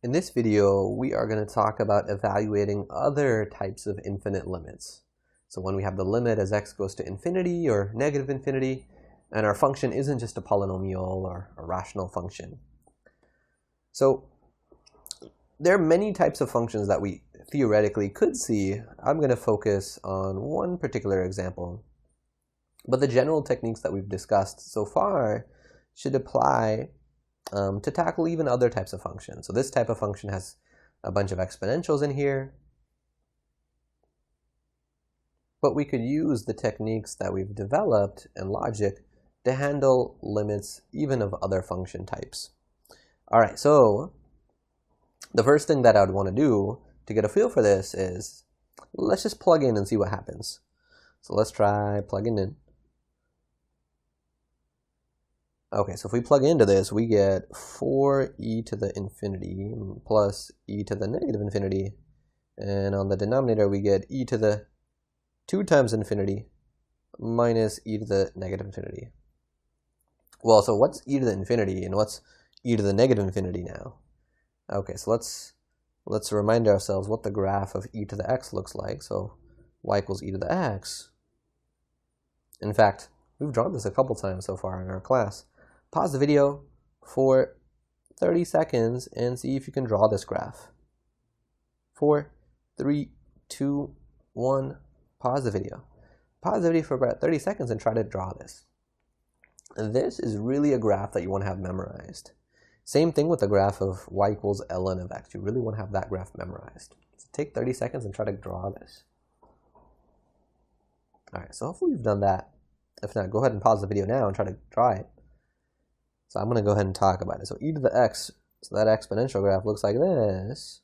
In this video, we are going to talk about evaluating other types of infinite limits. So when we have the limit as x goes to infinity or negative infinity, and our function isn't just a polynomial or a rational function. So there are many types of functions that we theoretically could see. I'm going to focus on one particular example. But the general techniques that we've discussed so far should apply to tackle even other types of functions. So this type of function has a bunch of exponentials in here. But we could use the techniques that we've developed in logic to handle limits even of other function types. All right, so the first thing that I would want to do to get a feel for this is let's just plug in and see what happens. So let's try plugging in. Okay, so if we plug into this, we get 4e to the infinity plus e to the negative infinity. And on the denominator, we get e to the 2 times infinity minus e to the negative infinity. Well, so what's e to the infinity and what's e to the negative infinity now? Okay, so let's remind ourselves what the graph of e to the x looks like. So y equals e to the x. In fact, we've drawn this a couple times so far in our class. Pause the video for 30 seconds and see if you can draw this graph. 4, 3, 2, 1, pause the video. Pause the video for about 30 seconds and try to draw this. And this is really a graph that you want to have memorized. Same thing with the graph of y equals ln of x. You really want to have that graph memorized. So take 30 seconds and try to draw this. All right, so hopefully you've done that. If not, go ahead and pause the video now and try to draw it. So I'm going to go ahead and talk about it. So e to the x, so that exponential graph looks like this.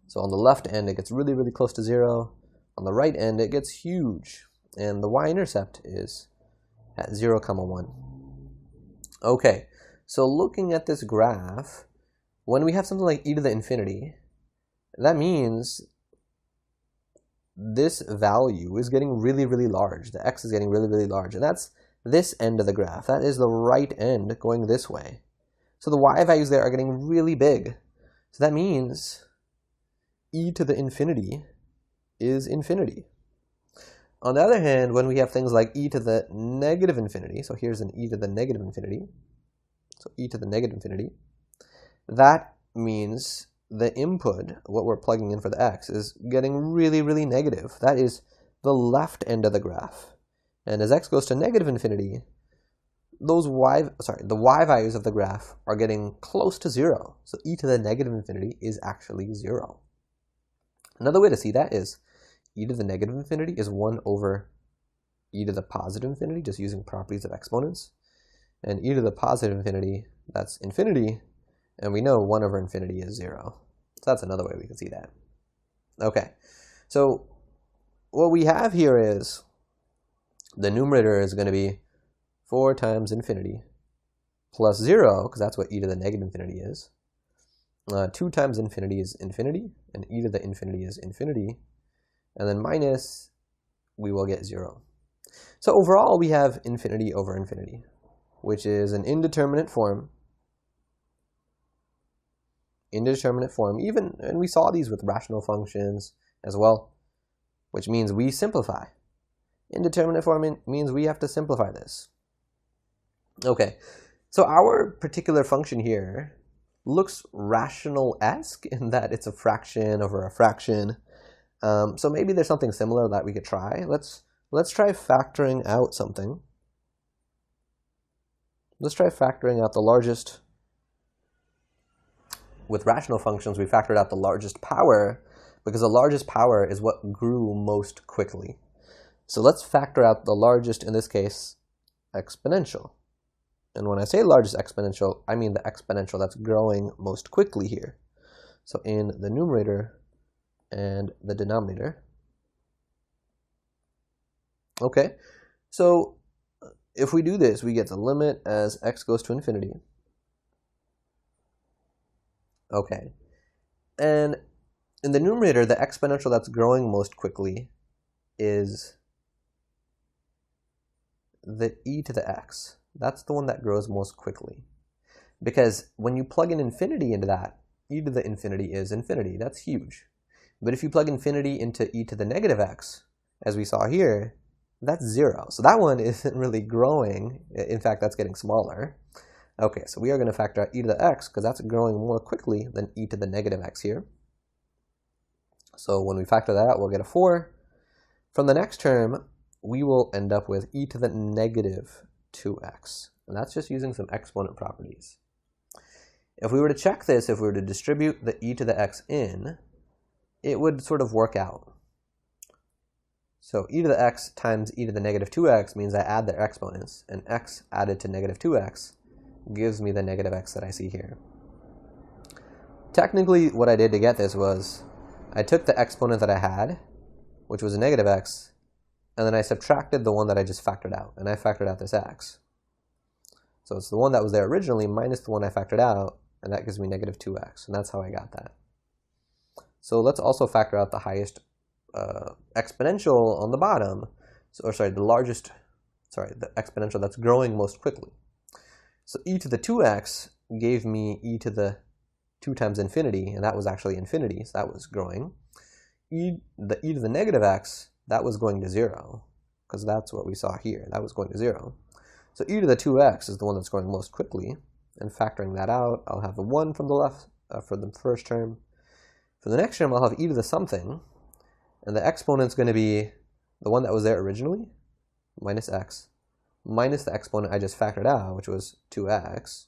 So on the left end, it gets really, really close to 0. On the right end, it gets huge. And the y-intercept is at 0, 1. Okay, so looking at this graph, when we have something like e to the infinity, that means this value is getting really, really large. The x is getting really, really large. And that's this end of the graph. That is the right end going this way. So the y values there are getting really big. So that means e to the infinity is infinity. On the other hand, when we have things like e to the negative infinity, so here's an e to the negative infinity, so e to the negative infinity, that means the input, what we're plugging in for the x, is getting really, really negative. That is the left end of the graph. And as x goes to negative infinity, the y values of the graph are getting close to 0. So e to the negative infinity is actually 0. Another way to see that is e to the negative infinity is 1 over e to the positive infinity, just using properties of exponents. And e to the positive infinity, that's infinity, and we know 1 over infinity is 0. So that's another way we can see that. Okay, so what we have here is the numerator is going to be 4 times infinity plus 0, because that's what e to the negative infinity is. 2 times infinity is infinity, and e to the infinity is infinity. And then minus, we will get 0. So overall, we have infinity over infinity, which is an indeterminate form. Indeterminate form, even, and we saw these with rational functions as well, which means we simplify. Indeterminate form means we have to simplify this. Okay, so our particular function here looks rational-esque in that it's a fraction over a fraction. So maybe there's something similar that we could try. Let's try factoring out something. Let's try factoring out the largest. With rational functions, we factored out the largest power because the largest power is what grew most quickly. So let's factor out the largest, in this case, exponential. And when I say largest exponential, I mean the exponential that's growing most quickly here. So in the numerator and the denominator. Okay, so if we do this, we get the limit as x goes to infinity. Okay, and in the numerator, the exponential that's growing most quickly is the e to the x. That's the one that grows most quickly. Because when you plug in infinity into that, e to the infinity is infinity. That's huge. But if you plug infinity into e to the negative x, as we saw here, that's 0. So that one isn't really growing. In fact, that's getting smaller. Okay, so we are going to factor out e to the x because that's growing more quickly than e to the negative x here. So when we factor that out, we'll get a 4. From the next term, we will end up with e to the negative 2x. And that's just using some exponent properties. If we were to check this, if we were to distribute the e to the x in, it would sort of work out. So e to the x times e to the negative 2x means I add their exponents, and x added to negative 2x gives me the negative x that I see here. Technically, what I did to get this was I took the exponent that I had, which was a negative x, and then I subtracted the one that I just factored out, and I factored out this x. So it's the one that was there originally minus the one I factored out, and that gives me negative 2x, and that's how I got that. So let's also factor out the highest exponential on the bottom, the exponential that's growing most quickly. So e to the 2x gave me e to the 2 times infinity, and that was actually infinity, so that was growing. e to the negative x, that was going to 0, because that's what we saw here. That was going to 0. So e to the 2x is the one that's growing most quickly, and factoring that out, I'll have a 1 from the left for the first term. For the next term, I'll have e to the something, and the exponent's going to be the one that was there originally, minus x, minus the exponent I just factored out, which was 2x,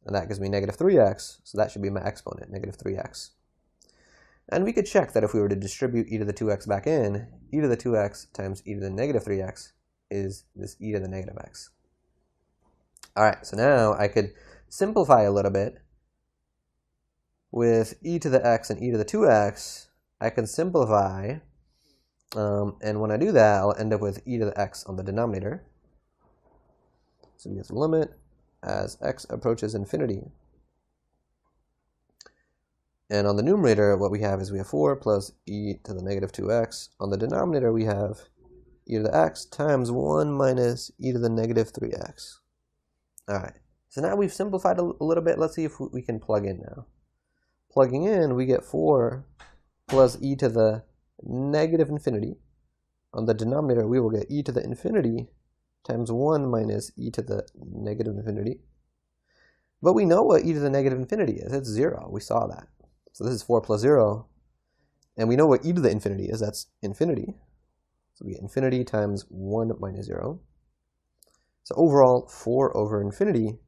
and that gives me negative 3x, so that should be my exponent, negative 3x. And we could check that if we were to distribute e to the 2x back in, e to the 2x times e to the negative 3x is this e to the negative x. All right, so now I could simplify a little bit. With e to the x and e to the 2x, I can simplify, and when I do that, I'll end up with e to the x on the denominator. So we have the limit as x approaches infinity. And on the numerator, what we have is we have 4 plus e to the negative 2x. On the denominator, we have e to the x times 1 minus e to the negative 3x. All right, so now we've simplified a little bit. Let's see if we can plug in now. Plugging in, we get 4 plus e to the negative infinity. On the denominator, we will get e to the infinity times 1 minus e to the negative infinity. But we know what e to the negative infinity is. It's 0. We saw that. So this is 4 plus 0. And we know what e to the infinity is. That's infinity. So we get infinity times 1 minus 0. So overall, 4 over infinity.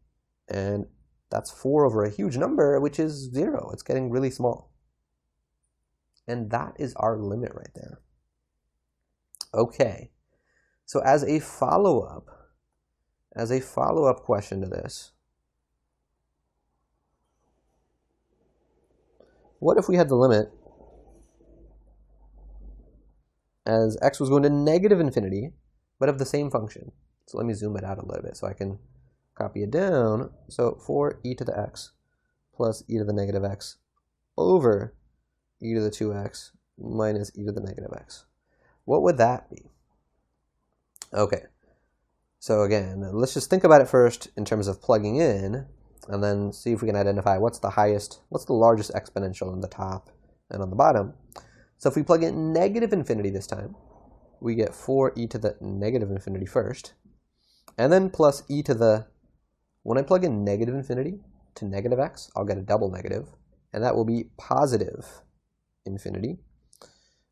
And that's 4 over a huge number, which is 0. It's getting really small. And that is our limit right there. Okay. So as a follow-up question to this, what if we had the limit as x was going to negative infinity, but of the same function? So let me zoom it out a little bit so I can copy it down. So 4 e to the x plus e to the negative x over e to the 2x minus e to the negative x. What would that be? Okay, so again, let's just think about it first in terms of plugging in, and then see if we can identify what's the largest exponential on the top and on the bottom. So if we plug in negative infinity this time, we get 4 e to the negative infinity first, and then plus e to the, when I plug in negative infinity to negative x, I'll get a double negative, and that will be positive infinity.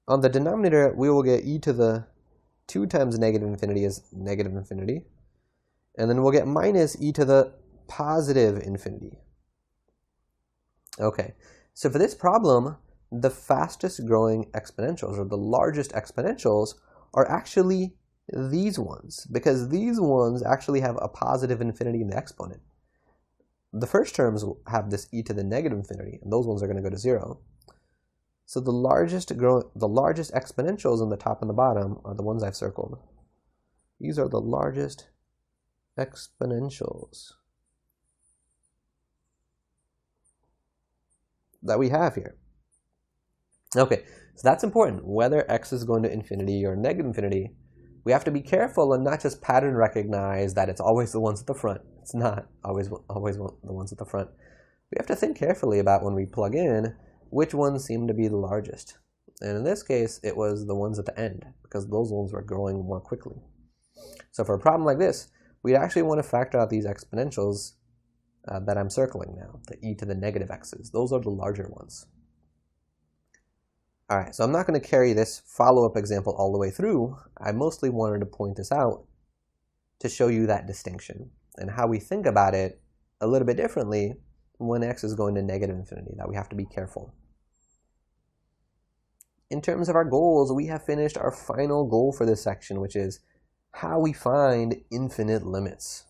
On the denominator, we will get e to the 2 times negative infinity is negative infinity, and then we'll get minus e to the positive infinity. Okay, so for this problem, the fastest growing exponentials, or the largest exponentials, are actually these ones, because these ones actually have a positive infinity in the exponent. The first terms have this e to the negative infinity, and those ones are going to go to 0. So the largest exponentials on the top and the bottom are the ones I've circled. These are the largest exponentials that we have here. Okay, so that's important. Whether x is going to infinity or negative infinity, we have to be careful and not just pattern recognize that it's always the ones at the front. It's not always the ones at the front. we have to think carefully about when we plug in which ones seem to be the largest. And in this case, it was the ones at the end, because those ones were growing more quickly. So for a problem like this, we'd actually want to factor out these exponentials that I'm circling now, the e to the negative x's. Those are the larger ones. All right, so I'm not going to carry this follow-up example all the way through. I mostly wanted to point this out to show you that distinction and how we think about it a little bit differently when x is going to negative infinity, that we have to be careful. In terms of our goals, we have finished our final goal for this section, which is how we find infinite limits.